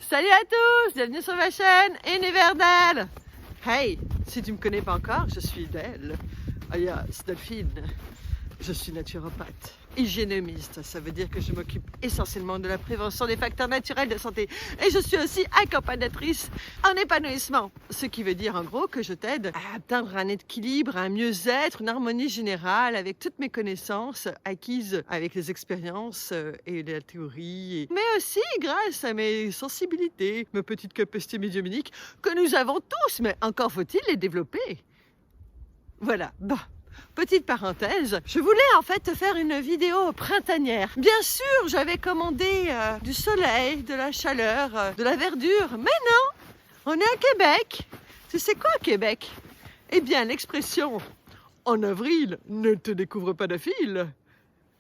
Salut à tous, bienvenue sur ma chaîne Univers. Hey, si tu me connais pas encore, je suis Del, alias Delphine. Je suis naturopathe, hygiénomiste, ça veut dire que je m'occupe essentiellement de la prévention des facteurs naturels de santé. Et je suis aussi accompagnatrice en épanouissement, ce qui veut dire en gros que je t'aide à atteindre un équilibre, un mieux-être, une harmonie générale avec toutes mes connaissances acquises avec les expériences et la théorie, mais aussi grâce à mes sensibilités, mes petites capacités médiumniques que nous avons tous, mais encore faut-il les développer. Voilà, bon. Petite parenthèse, je voulais en fait te faire une vidéo printanière. Bien sûr, j'avais commandé du soleil, de la chaleur, de la verdure, mais non, on est à Québec. Tu sais quoi, Québec? Eh bien, l'expression « en avril, ne te découvre pas de fil »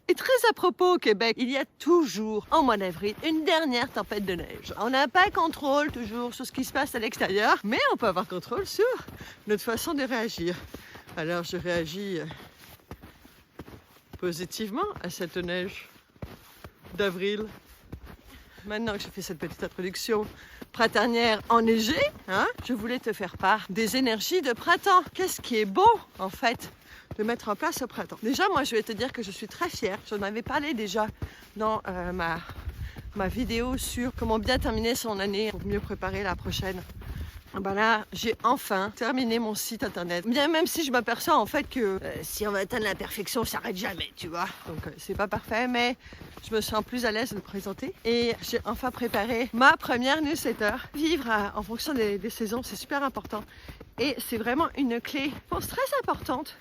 est très à propos au Québec. Il y a toujours, en mois d'avril, une dernière tempête de neige. On n'a pas contrôle toujours sur ce qui se passe à l'extérieur, mais on peut avoir contrôle sur notre façon de réagir. Alors je réagis positivement à cette neige d'avril. Maintenant que je fais cette petite introduction printanière enneigée, je voulais te faire part des énergies de printemps. Qu'est-ce qui est beau en fait de mettre en place au printemps? Déjà, moi je vais te dire que je suis très fière. J'en avais parlé déjà dans ma vidéo sur comment bien terminer son année pour mieux préparer la prochaine. Ben là, j'ai enfin terminé mon site internet. Bien, même si je m'aperçois en fait que si on veut atteindre la perfection, ça s'arrête jamais, tu vois. Donc c'est pas parfait, mais je me sens plus à l'aise de le présenter. Et j'ai enfin préparé ma première newsletter. Vivre en fonction des saisons, c'est super important. Et c'est vraiment une clé, je pense, très importante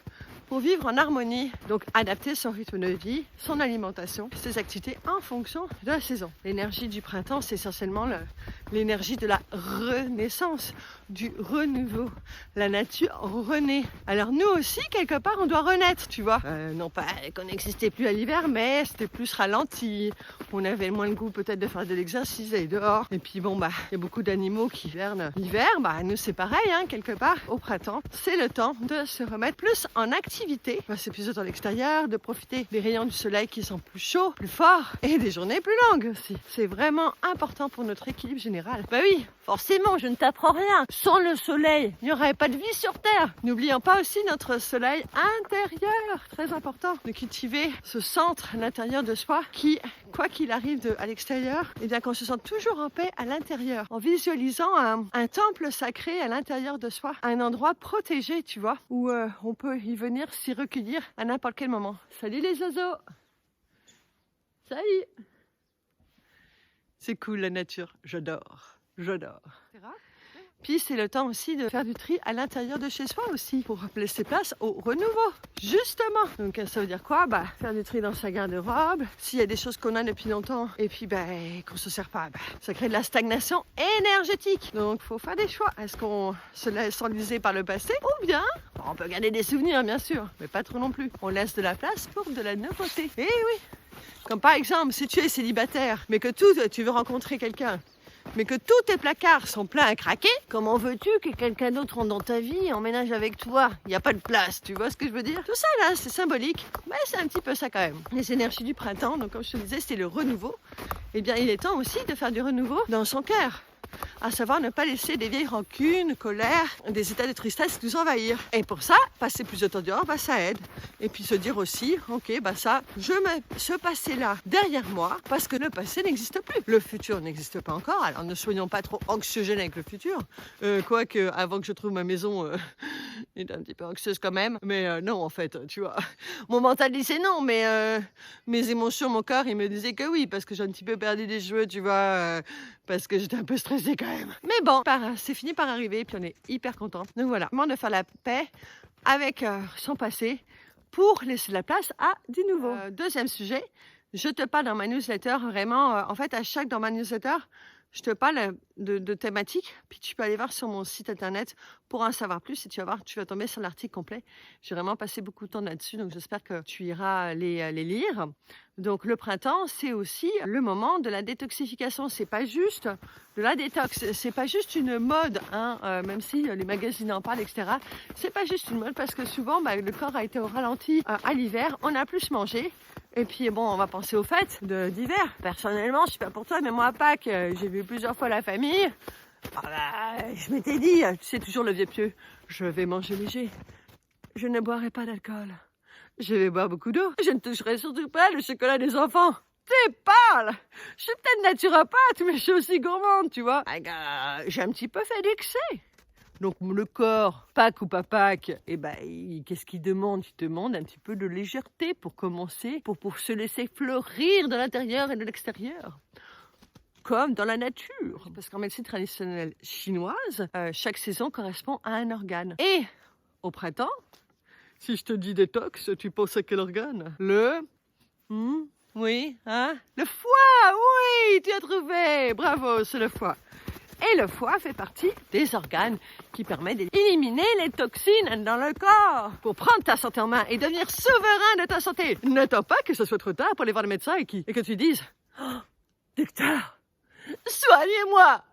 pour vivre en harmonie, donc adapter son rythme de vie, son alimentation, ses activités en fonction de la saison. L'énergie du printemps, c'est essentiellement l'énergie de la renaissance, du renouveau. La nature renaît. Alors nous aussi, quelque part, on doit renaître, tu vois. Non pas qu'on n'existait plus à l'hiver, mais c'était plus ralenti. On avait moins le goût peut-être de faire de l'exercice, d'aller dehors. Et puis bon, il y a beaucoup d'animaux qui hivernent l'hiver. Nous c'est pareil, quelque part. Au printemps, c'est le temps de se remettre plus en activité. Passer plus de temps à l'extérieur, de profiter des rayons du soleil qui sont plus chauds, plus forts et des journées plus longues aussi. C'est vraiment important pour notre équilibre général. Bah oui, forcément, je ne t'apprends rien. Sans le soleil, il n'y aurait pas de vie sur Terre. N'oublions pas aussi notre soleil intérieur. Très important de cultiver ce centre à l'intérieur de soi qui, quoi qu'il arrive à l'extérieur, eh bien qu'on se sente toujours en paix à l'intérieur. En visualisant un temple sacré à l'intérieur de soi, un endroit protégé, tu vois, où on peut y venir s'y recueillir à n'importe quel moment. Salut les oiseaux! Salut! C'est cool la nature, j'adore. Puis c'est le temps aussi de faire du tri à l'intérieur de chez soi aussi, pour laisser place au renouveau, justement. Donc ça veut dire quoi? Faire du tri dans sa garde-robe, s'il y a des choses qu'on a depuis longtemps et puis qu'on se sert pas, ça crée de la stagnation énergétique. Donc faut faire des choix. Est-ce qu'on se laisse enliser par le passé ou bien on peut garder des souvenirs bien sûr, mais pas trop non plus. On laisse de la place pour de la nouveauté. Eh oui! Comme par exemple, si tu es célibataire, mais que tu veux rencontrer quelqu'un, mais que tous tes placards sont pleins à craquer, comment veux-tu que quelqu'un d'autre rentre dans ta vie et emménage avec toi? Il n'y a pas de place, tu vois ce que je veux dire? Tout ça là, c'est symbolique, mais c'est un petit peu ça quand même. Les énergies du printemps, donc comme je te disais, c'est le renouveau. Eh bien, il est temps aussi de faire du renouveau dans son cœur. À savoir ne pas laisser des vieilles rancunes, colères, des états de tristesse nous envahir. Et pour ça, passer plus de temps dehors, ça aide. Et puis se dire aussi, ok, je mets ce passé-là derrière moi, parce que le passé n'existe plus. Le futur n'existe pas encore, alors ne soyons pas trop anxiogènes avec le futur. Quoique, avant que je trouve ma maison, est un petit peu anxieuse quand même. Mais non, en fait, tu vois. Mon mental disait non, mais mes émotions, mon corps, il me disait que oui, parce que j'ai un petit peu perdu des cheveux, tu vois, parce que j'étais un peu stressée quand même. Mais bon, c'est fini par arriver, puis on est hyper content. Donc voilà, comment de faire la paix avec son passé pour laisser la place à du nouveau. Deuxième sujet, je te parle dans ma newsletter vraiment, en fait, dans ma newsletter, je te parle de thématiques, puis tu peux aller voir sur mon site internet pour en savoir plus et tu vas tomber sur l'article complet. J'ai vraiment passé beaucoup de temps là-dessus, donc j'espère que tu iras les lire. Donc le printemps, c'est aussi le moment de la détoxification. C'est pas juste de la détox, c'est pas juste une mode, même si les magazines en parlent, etc. C'est pas juste une mode parce que souvent, le corps a été au ralenti à l'hiver, on a plus mangé. Et puis bon, on va penser aux fêtes d'hiver. Personnellement, je sais pas pour toi, mais moi à Pâques, j'ai vu plusieurs fois la famille. Ah bah, je m'étais dit, tu sais toujours le vieux pieux, je vais manger léger. Je ne boirai pas d'alcool. Je vais boire beaucoup d'eau. Je ne toucherai surtout pas le chocolat des enfants. T'es pâle! Je suis peut-être naturopathe, mais je suis aussi gourmande, tu vois. J'ai un petit peu fait d'excès. Donc le corps, Pâques ou pas Pâques, qu'est-ce qu'il demande? Il demande un petit peu de légèreté pour commencer, pour se laisser fleurir de l'intérieur et de l'extérieur. Comme dans la nature. Parce qu'en médecine traditionnelle chinoise, chaque saison correspond à un organe. Et au printemps, si je te dis détox, tu penses à quel organe? Oui, hein? Le foie, oui, tu as trouvé. Bravo, c'est le foie. Et le foie fait partie des organes qui permettent d'éliminer les toxines dans le corps pour prendre ta santé en main et devenir souverain de ta santé. N'attends pas que ce soit trop tard pour aller voir le médecin et que tu dises oh, docteur, soignez-moi.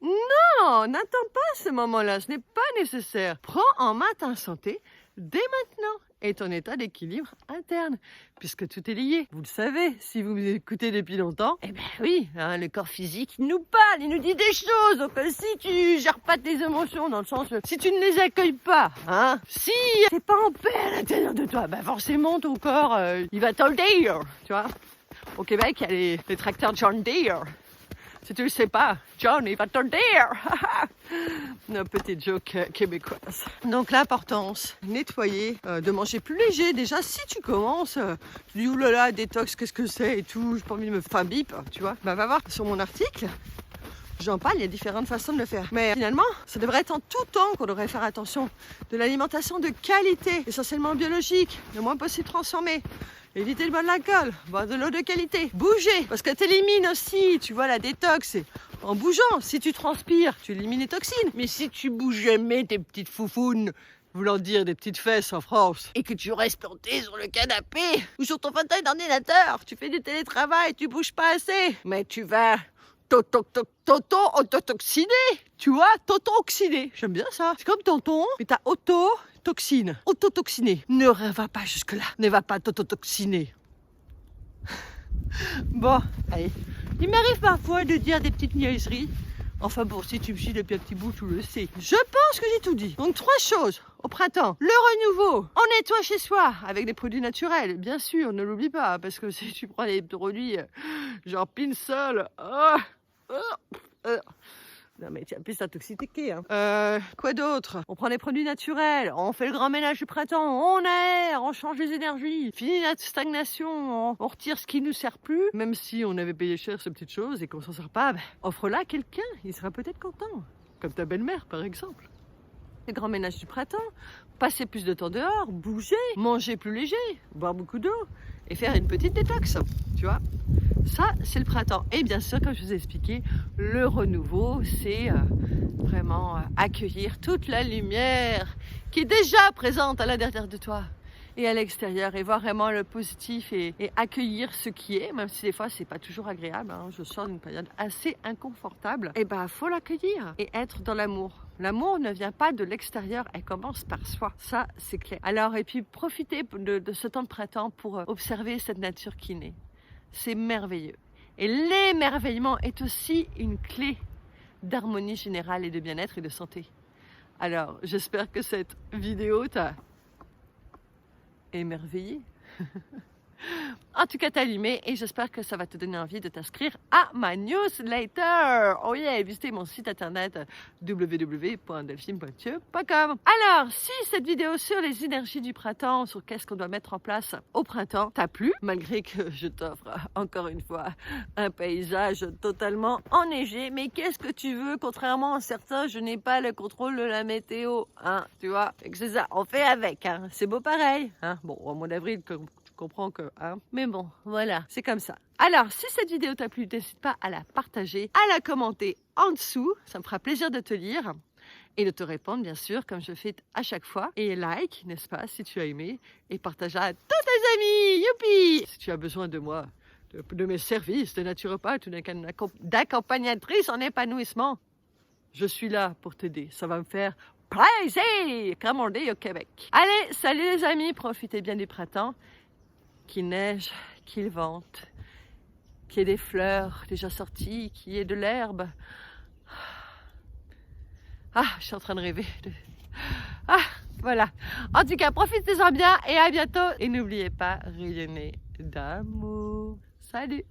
Non, n'attends pas ce moment-là, ce n'est pas nécessaire. Prends en main ta santé dès maintenant et ton état d'équilibre interne, puisque tout est lié. Vous le savez, si vous m'écoutez depuis longtemps, oui, hein, le corps physique nous parle, il nous dit des choses. Donc si tu gères pas tes émotions, dans le sens, si tu ne les accueilles pas, hein, si t'es pas en paix à l'intérieur de toi, forcément ton corps, il va te le dire, tu vois. Au Québec, il y a les tracteurs John Deere. Si tu le sais pas, John, il va te le dire. Une petite joke québécoise. Donc l'importance, nettoyer, de manger plus léger. Déjà, si tu commences, tu dis oulala, détox, qu'est-ce que c'est et tout, j'ai pas envie de me faire un bip, tu vois. Va voir sur mon article. J'en parle, il y a différentes façons de le faire. Mais finalement, ça devrait être en tout temps qu'on devrait faire attention. De l'alimentation de qualité, essentiellement biologique, le moins possible transformée. Éviter de boire de l'alcool, boire de l'eau de qualité, bouger, parce que tu élimines aussi, tu vois, la détox. En bougeant, si tu transpires, tu élimines les toxines. Mais si tu bouges jamais tes petites foufounes, voulant dire des petites fesses en France, et que tu restes planté sur le canapé ou sur ton fauteuil d'ordinateur, tu fais du télétravail, tu bouges pas assez, mais tu vas auto-toxiner, tu vois, auto-oxyder. J'aime bien ça. C'est comme tonton, mais t'as auto-toxine, auto-toxiner. Ne va pas jusque-là, ne va pas t'auto-toxiner. Bon, allez. Il m'arrive parfois de dire des petites niaiseries. Enfin bon, si tu me suis depuis un petit bout, tu le sais. Je pense que j'ai tout dit. Donc 3 choses au printemps. Le renouveau. On nettoie chez soi avec des produits naturels. Bien sûr, ne l'oublie pas. Parce que si tu prends des produits genre Pinsol, non mais tu as plus t'intoxiquer. Hein. Quoi d'autre? On prend des produits naturels, on fait le grand ménage du printemps, on aère, on change les énergies, fini la stagnation, on retire ce qui ne nous sert plus. Même si on avait payé cher ces petites choses et qu'on s'en sert pas, offre-la à quelqu'un, il sera peut-être content. Comme ta belle-mère par exemple. Le grand ménage du printemps, passer plus de temps dehors, bouger, manger plus léger, boire beaucoup d'eau et faire une petite détox, tu vois. Ça, c'est le printemps. Et bien sûr, comme je vous ai expliqué, le renouveau, c'est vraiment accueillir toute la lumière qui est déjà présente à l'intérieur de toi et à l'extérieur et voir vraiment le positif et accueillir ce qui est, même si des fois, c'est pas toujours agréable. Hein. Je sors d'une période assez inconfortable. Et faut l'accueillir et être dans l'amour. L'amour ne vient pas de l'extérieur, elle commence par soi. Ça, c'est clair. Alors, et puis, profitez de ce temps de printemps pour observer cette nature qui naît. C'est merveilleux. Et l'émerveillement est aussi une clé d'harmonie générale et de bien-être et de santé. Alors, j'espère que cette vidéo t'a émerveillé. En tout cas, t'as allumé et j'espère que ça va te donner envie de t'inscrire à ma newsletter. Oh yeah, visitez mon site internet www.delphine.com. Alors, si cette vidéo sur les énergies du printemps, sur qu'est-ce qu'on doit mettre en place au printemps, t'a plu, malgré que je t'offre encore une fois un paysage totalement enneigé, mais qu'est-ce que tu veux? Contrairement à certains, je n'ai pas le contrôle de la météo, hein, tu vois. C'est ça, on fait avec, hein. C'est beau pareil, hein. Bon, au mois d'avril, comprends que, hein. Mais bon, voilà, c'est comme ça. Alors, si cette vidéo t'a plu, n'hésite pas à la partager, à la commenter en dessous. Ça me fera plaisir de te lire et de te répondre, bien sûr, comme je fais à chaque fois. Et like, n'est-ce pas, si tu as aimé, et partage à tous tes amis. Youpi! Si tu as besoin de moi, de mes services de naturopathe ou d'accompagnatrice en épanouissement, je suis là pour t'aider. Ça va me faire plaisir, comme on dit au Québec. Allez, salut les amis, profitez bien du printemps. qu'il neige, qu'il vente, qu'il y ait des fleurs déjà sorties, qu'il y ait de l'herbe. Ah, je suis en train de rêver. Ah, voilà. En tout cas, profitez-en bien et à bientôt. Et n'oubliez pas, rayonnez d'amour. Salut!